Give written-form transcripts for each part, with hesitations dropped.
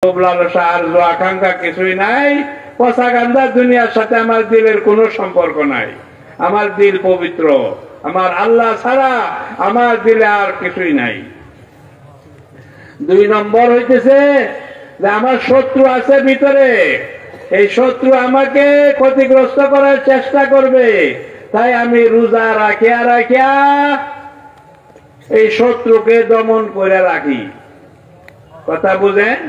লোভ লালসা আর আকাঙ্ক্ষা কিছুই নাই, পচা গান্দা দুনিয়ার সাথে আমার দিলের কোনো সম্পর্ক নাই। আমার দিল পবিত্র, আমার আল্লাহ ছাড়া আমার দিলে আর কিছুই নাই। 2 নম্বর হইতেছে যে আমার শত্রু আছে ভিতরে, এই শত্রু আমাকে ক্ষতিগ্রস্ত করার চেষ্টা করবে, তাই আমি রোজা রাখিয়া রাখিয়া এই শত্রুকে দমন করে রাখি। কথা বুঝেন?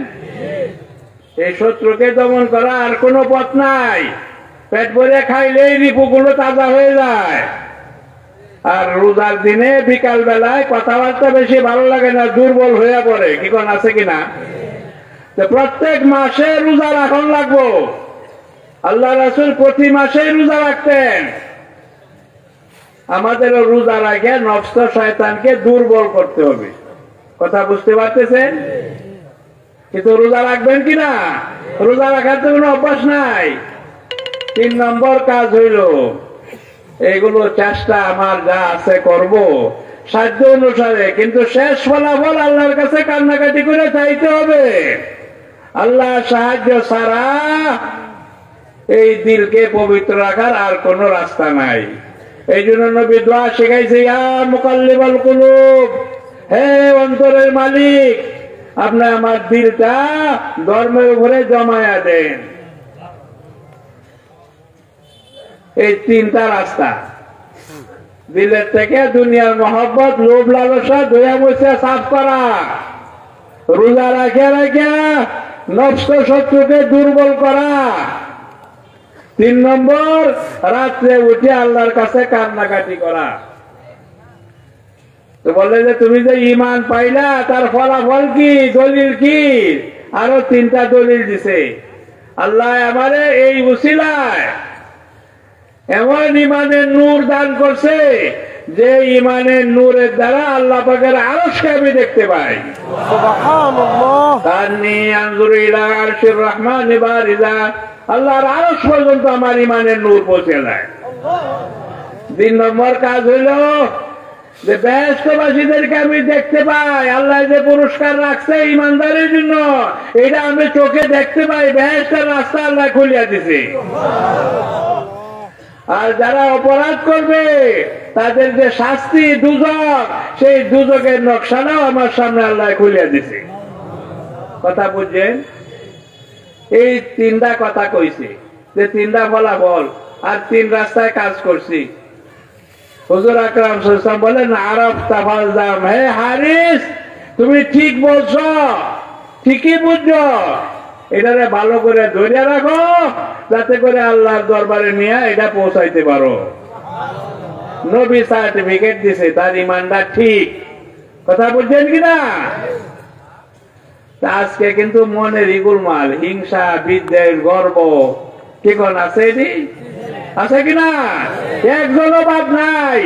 এই শত্রুকে দমন করা আর কোনো পথ নাই। পেট ভরে খাইলেই রিপুগুলো তাজা হয়ে যায়। আর রোজার দিনে বিকাল বেলায় কথাবার্তা বেশি ভালো লাগে না, দুর্বল হয়ে পড়ে। কি কোন আছে কিনা? প্রত্যেক মাসে রোজা রাখন লাগবো। আল্লাহ রাসূল প্রতি মাসে রোজা রাখতেন। আমাদেরও রোজা রাখে নফস শয়তানকে দুর্বল করতে হবে। কথা বুঝতে পারতেছেন? কিন্তু রোজা রাখবেন কিনা? রোজা রাখার তো কোনো অভ্যাস নাই। 3 নম্বর কাজ হইল এইগুলো চেষ্টা আমার যা আছে করব সাধ্য অনুসারে, কিন্তু শেষ ফলাফল আল্লাহর কাছে কান্নাকাটি করে চাইতে হবে। আল্লাহ সাহায্য ছাড়া এই দিলকে পবিত্র রাখার আর কোনো রাস্তা নাই। এই জন্য নবী দোয়া শিখাইছে, ইয়া মুকাল্লিবাল কুলুব, হে অন্তরের মালিক, আপনি আমার দিলটা ধর্মের উপরে জমায়া দেন। এই 3টা রাস্তা, দিলের থেকে দুনিয়ার মহব্বত, লোভ লালসা ধুয়া মুছে সাফ করা, রোজা রাখে রাখে নফস শত্রুকে দুর্বল করা, 3 নম্বর রাত্রে উঠে আল্লাহর কাছে কান্নাকাটি করা। তো বলে যে তুমি যে ঈমান পাইলা তার ফলাফল কি, দলিল কি? আরো 3টা দলিল দিছে। আল্লাহ আমারে এই উসিলায় এমন ঈমানের নূর দান করছে যে ঈমানের নূরের দ্বারা আল্লাহ পাকের আরশকে আমি দেখতে পাই। সুবহানাল্লাহ। তান্নি আনজুরু ইলা আরশির রহমানি বারিজা, আল্লাহর আরশ পর্যন্ত আমার ঈমানের নূর পৌঁছে যায়। 3 নম্বর কাজ হইল যে বেহেশতবাসীদেরকে আমি দেখতে পাই। আল্লাহ যে পুরস্কার রাখছে ঈমানদারের জন্য, এটা আমি চোখে দেখতে পাই। বেহেশতের রাস্তা আল্লাহ খুলিয়া দিছে। আর যারা অপরাধ করবে তাদের যে শাস্তি দুজক, সেই দুজকের নকশাটাও আমার সামনে আল্লাহ খুলিয়া দিছে। কথা বুঝছেন? এই 3টা কথা কইছে যে 3টা ফলাফল, আর 3 রাস্তায় কাজ করছি। হুজুর আকরাম সাল্লাল্লাহু আলাইহি ওয়াসাল্লাম বলেন, আরফ তাফালজাম, হে হারিস তুমি ঠিক বলছো, ঠিকই বুঝছো, এটারে ভালো করে ধরে রাখো যাতে করে আল্লাহর দরবারে নিয়ে এটা পৌঁছাইতে পারো। নবী সার্টিফিকেট দিছে তার ঈমানটা ঠিক। কথা বুঝছেন কিনা? আজকে কিন্তু মনের ইগুলমাল, হিংসা, বিদ্বেষ, গর্ব, কি কোন আছে? এটি আছে কিনা? একজনও বাদ নাই।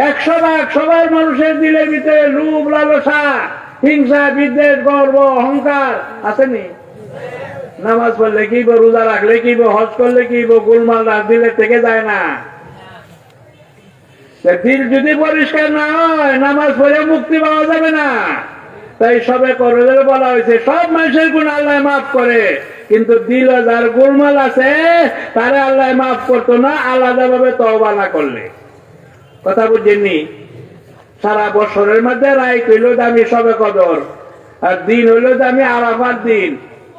100 ভাগ সবার মানুষের দিলের ভিতরে লোভ লালসা, হিংসা, বিদ্বেষ, গর্ব, অহংকার আসেনি? নামাজ পড়লে কি, রোজা রাখলে কি, হজ করলে কি, গোলমাল দিলের থেকে যায় না। দিল যদি পরিষ্কার না হয় নামাজ পড়ে মুক্তি পাওয়া যাবে না। তাই সবে করলে বলা হয়েছে সব মানুষের গুণ আল্লাহ মাফ করে, কিন্তু দিল যার গোলমাল আছে তারে আল্লাহ মাফ করতো না আলাদা ভাবে তওবা না করলে। কথা বুঝছেননি? সারা বছরের মধ্যে রায় হইল দামি সবে কদর, আর দিন হইল দামি আরাফার দিন,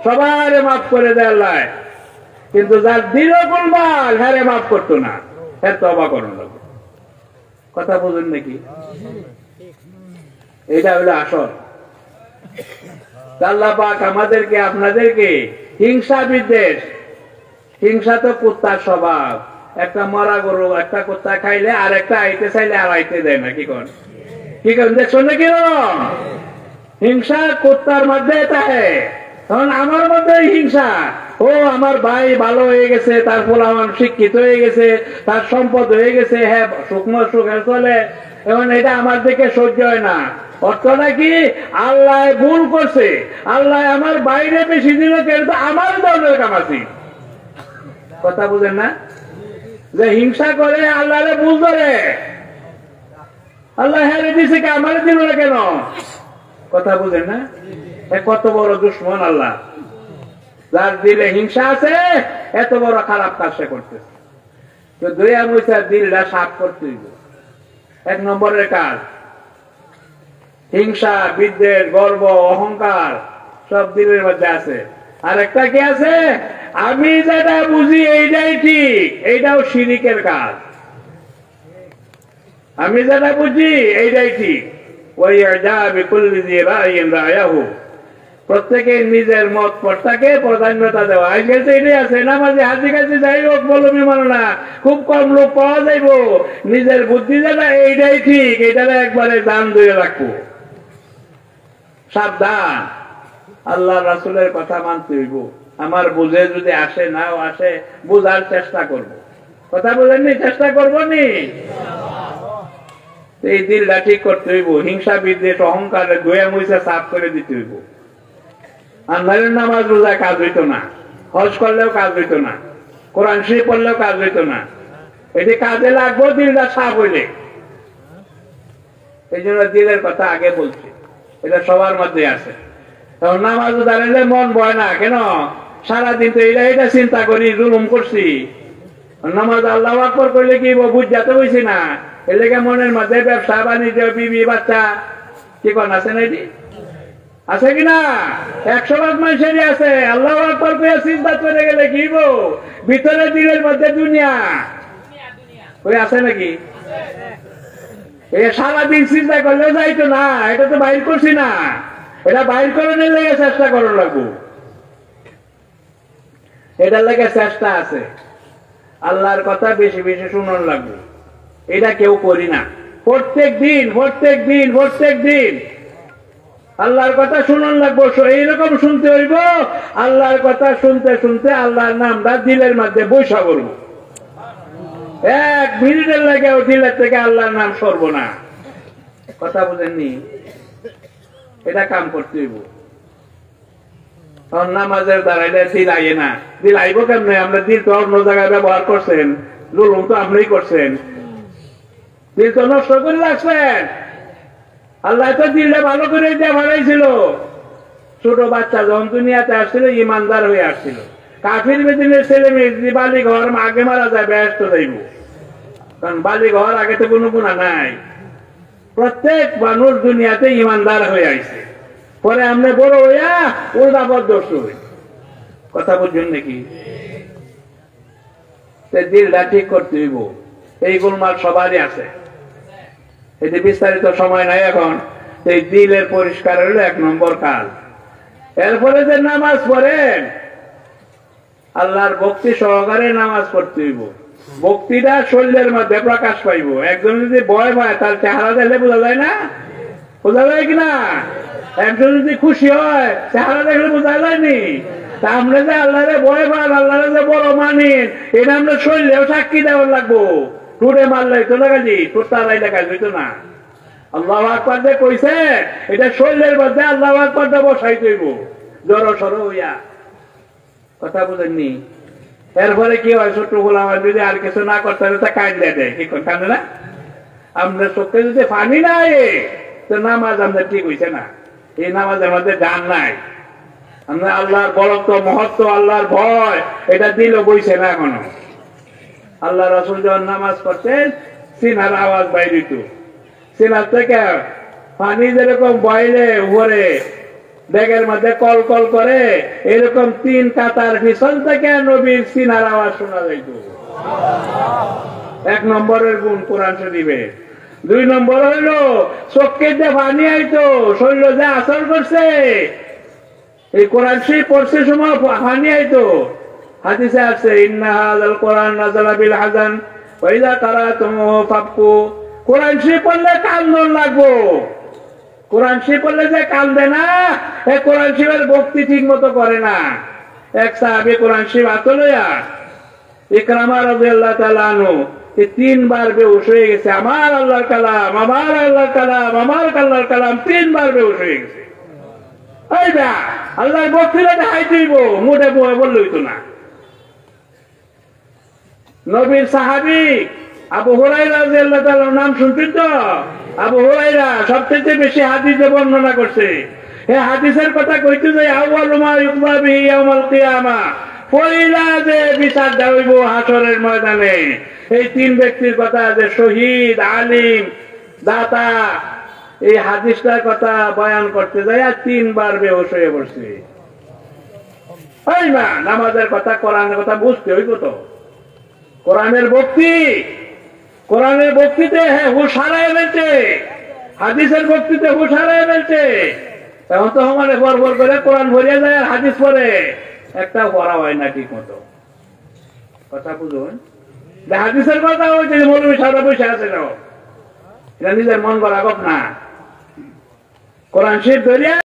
সবারে মাফ করে দেয় আল্লাহ। কিন্তু যার দিল গোলমাল হ্যারে মাফ করতো না, হ্যাঁ তওবা করুন। কথা বুঝুন নাকি? এটা হলো আসল। আল্লাহ পাক আমাদেরকে আপনাদেরকে হিংসা বিদ্বেষ, হিংসা তো কুত্তার স্বভাব। একটা মরা গরু একটা কুত্তা খাইলে আর একটা আইতে চাইলে আর আইতে দেয় না। কি করেন? কি করেন দেখছো না? কিরকম হিংসা কুত্তার মধ্যে থাকে, তখন আমার মধ্যে হিংসা। ও আমার ভাই ভালো হয়ে গেছে, তার পোলাপান শিক্ষিত হয়ে গেছে, তার সম্পদ হয়ে গেছে, হ্যাঁ শুকনো সুখে চলে, এখন এটা আমার দিকে সহ্য হয় না। অর্থটা কি? আল্লাহ ভুল করছে, আল্লাহ আমার বাইরে বেশি দিল, কিন্তু আমার দলের কামাছি। কথা বুঝেন না? যে হিংসা করে আল্লাহরে ভুল ধরে, আল্লাহ হ্যাঁ দিছে কি আমার দিল না কেন? কথা বুঝেন না? কত বড় দুশ্মন আল্লাহ, যার দিলে হিংসা আছে এত বড় খারাপ কাজ সে করতেছে। তো দয়া মুছার দিলটা সাফ করতে হইব, এক নম্বরের কাজ। হিংসা, বিদ্বেষ, গর্ব, অহংকার সব দিলের মধ্যে আছে। আর একটা কি আছে, আমি যেটা বুঝি এইটাই ঠিক, এইটাও শিরিকের কাজ। আমি যেটা বুঝি এইটাই ঠিক। প্রত্যেকে নিজের মত পটটাকে প্রাধান্যতা দেওয়া। আজকাল তো এটাই আছে, নামাজে হাজি কাছে যাই হোক বলমি মানো না, খুব কম লোক পাওয়া যাইব নিজের বুদ্ধি যেটা এইটাই ঠিক, এইটারে একবারে দান দিয়ে রাখবো। সাবধান, আল্লাহ রাসূলের কথা মানতে হইব। আমার বুঝে যদি আসে নাও আসে, বুঝার চেষ্টা করব। কথা বলেননি, চেষ্টা করবো নি। এই দিলটা ঠিক করতে হইব, হিংসা, বিদ্বেষ, অহংকারে ধুয়ে মুছে সাফ করে দিতে হইব। আন্ধারের নামাজ রোজা কাজ হইতো না, হজ করলেও কাজ হইতো না, কোরআন শরীফ পড়লেও কাজ হইতো না। এটি কাজে লাগবো দিলটা সাফ হইলে। এই জন্য দিলের কথা আগে বলছি, এটা সবার মধ্যে আছে। নামাজ দাঁড়ালে মন ভয় না কেন? সারাদিন তো এটা চিন্তা করি, জুলুম করছি। নামাজ আল্লাহু আকবার করলে কি বুঝাতে হয়েছি না, এর লেগে মনের মধ্যে ব্যবসা বাণিজ্য, বিবি বাচ্চা কি কোন আছে না? এটি আছে কিনা? 100 মানুষেরই আছে। আল্লাহু আকবার করে চিন্তা করে গেলে কি ভিতরে দিলের মধ্যে দুনিয়া ওই আছে নাকি? সারাদিন চিন্তা করলে যাইতো না, এটা তো বাইর করছি না, এটা বাইর করে নিলে চেষ্টা করার লাগবো। এটার লেগে চেষ্টা আছে। আল্লাহর কথা বেশি বেশি শুনার লাগবে, এটা কেউ করি না। প্রত্যেক দিন আল্লাহর কথা শুনার লাগবো। এইরকম শুনতে হইব, আল্লাহর কথা শুনতে শুনতে আল্লাহর নামটা দিলের মধ্যে বৈশা করব। 1 মিনিটের লাগেও দিলের থেকে আল্লাহর নাম সরব না। কথা বুঝেননি? এটা কাম করতে হইব। নামাজের দাঁড়াইলে দিল আইয়ে না। দিল আইব কেমনে? আমরা দিল তো অন্য জায়গায় ব্যবহার করছেন, জুলুম তো আপনিই করছেন, দিল তো নষ্ট করে রাখছেন। আল্লাহ তো দিলটা ভালো করে দিয়ে বানাইছিল। ছোট বাচ্চা যখন দুনিয়াতে আসছিল ইমানদার হয়ে আসছিল। কাফির বেদিনের ছেলে মেয়ে বালি ঘর আগে মারা যায়, ব্যস্ত যাইব, কারণ বালি ঘর আগে তো কোনো গুণা নাই। প্রত্যেক মানুষ দুনিয়াতে ইমানদার হয়ে আইছে, পরে আমরা বড় হইয়া উল্টা পথ হই। কথা বুঝছেন নাকি? দিলটা ঠিক করতে হইব। এই গোলমাল সবারই আছে, এটি বিস্তারিত সময় নাই এখন। এই দিলের পরিষ্কার হইল 1 নম্বর কাজ। এরপরে যে নামাজ পড়েন, আল্লাহর ভক্তি সহকারে নামাজ পড়তে হইব। ভক্তিটা শরীরের মধ্যে প্রকাশ পাইব। একজন যদি ভয় পায় তার চেহারা দেখলে বোঝা যায় না? বোঝা যায় কিনা? একজন যদি খুশি হয় চেহারা দেখলে বোঝা যায়নি? তা আমরা যে আল্লাহরে ভয় পান, আল্লাহরে যে বড় মানেন, এটা আমরা শরীরেও সাক্ষী দেওয়ার লাগবো। টুটে মারলে তো লাগাজি, তোর তারাই লেখা হইতো না। আল্লাহু আকবার যে কইছে, এটা শরীরের মধ্যে আল্লাহু আকবারটা বসাই হইব জড় সড় হইয়া। কথা বুঝেননি? এরপরে কি হয়, ছোট্ট গোলাম যদি আর কিছু না করতে হবে তা কাঁদলে দেয়। কি কান্দে না? আমরা চোখে যদি পানি নাই তো নামাজ আমাদের ঠিক হইছে না। এই নামাজের মধ্যে গান নাই। আমরা আল্লাহর বরত্ব, মহত্ব, আল্লাহর ভয় এটা দিল বইছে না এখনো। আল্লাহ রাসূল যখন নামাজ পড়তেন সিনার আওয়াজ বাইর হইত। সিনার থেকে পানি যেরকম বইলে উপরে ব্যাগের মধ্যে কল কল করে, এরকম 3 কাতার পিছন থেকে নবীর সিনার আওয়াজ শোনা যাইত। 1 নম্বরের গুণ কোরআন শরীফে। 2 নম্বর হইল চোখে যে পানি আইতো, শরীর যে আসর করছে, এই কোরআন শরীফ পড়ছে সময় পানি আইতো। হাদিসে আছে, ইন্না হাযাল কোরআন নাযালা বিল হাযান ওয়া ইযা কারাতুমুহু ফাবকু। কোরআন শরীফ পড়লে কান্দন লাগবো। কোরআন শরীফ পড়লে যে কান্দে না, এই কোরআন শরীফের ভক্তি ঠিক মতো করে না। এক সাহাবী কোরআন শরীফ হাতে লইয়া ইকরামা রাদিয়াল্লাহু তাআলা আনহু 3 বার বেহুশ হয়ে গেছে। আমার আল্লাহর কালাম, আমার আল্লাহর কালাম, আমার আল্লাহর কালাম 3 বার বেহুশ হয়ে গেছে। এই না, আল্লাহর ভক্তিটা দেখাইতে হইব, মুঠে বয়ে বললে হইতো না। নবীর সাহাবী আবু হুরায়রা রাদিয়াল্লাহু তাআলার নাম শুনছেন তো? আবু হুরায়রা সবচেয়ে বেশি হাদিসে বর্ণনা করছে। এই হাদিসের কথা কইতে যে আউয়ালু মা ইউকযা বিহি ইয়াউমাল কিয়ামা, পয়লা যে বিচার দেওয়া হইব হাসরের ময়দানে, এই তিন ব্যক্তির কথা, যে শহীদ, আলিম, দাতা, এই হাদিসটার কথা বয়ান করতে যায় আর 3 বার বেহুশ হয়ে পড়ছে। না, নামাজের কথা, কোরআনের কথা বুঝতে হইব তো। কোরআনের বক্তিতে হুশ হারায় ফেলছে, হাদিসের বক্তিতে হুশ হারায় ফেলছে। এখন তো আমাদের বরবর করে কোরআন ভরিয়া যায় আর হাদিস পরে একটা পড়া হয় না ঠিক মতো। কথা বুঝুন, হাদিসের কথা হয়েছে মৌলবী সারা বসে আছে, এটা নিজের মন করা না। কোরআন শরীফ ধরিয়া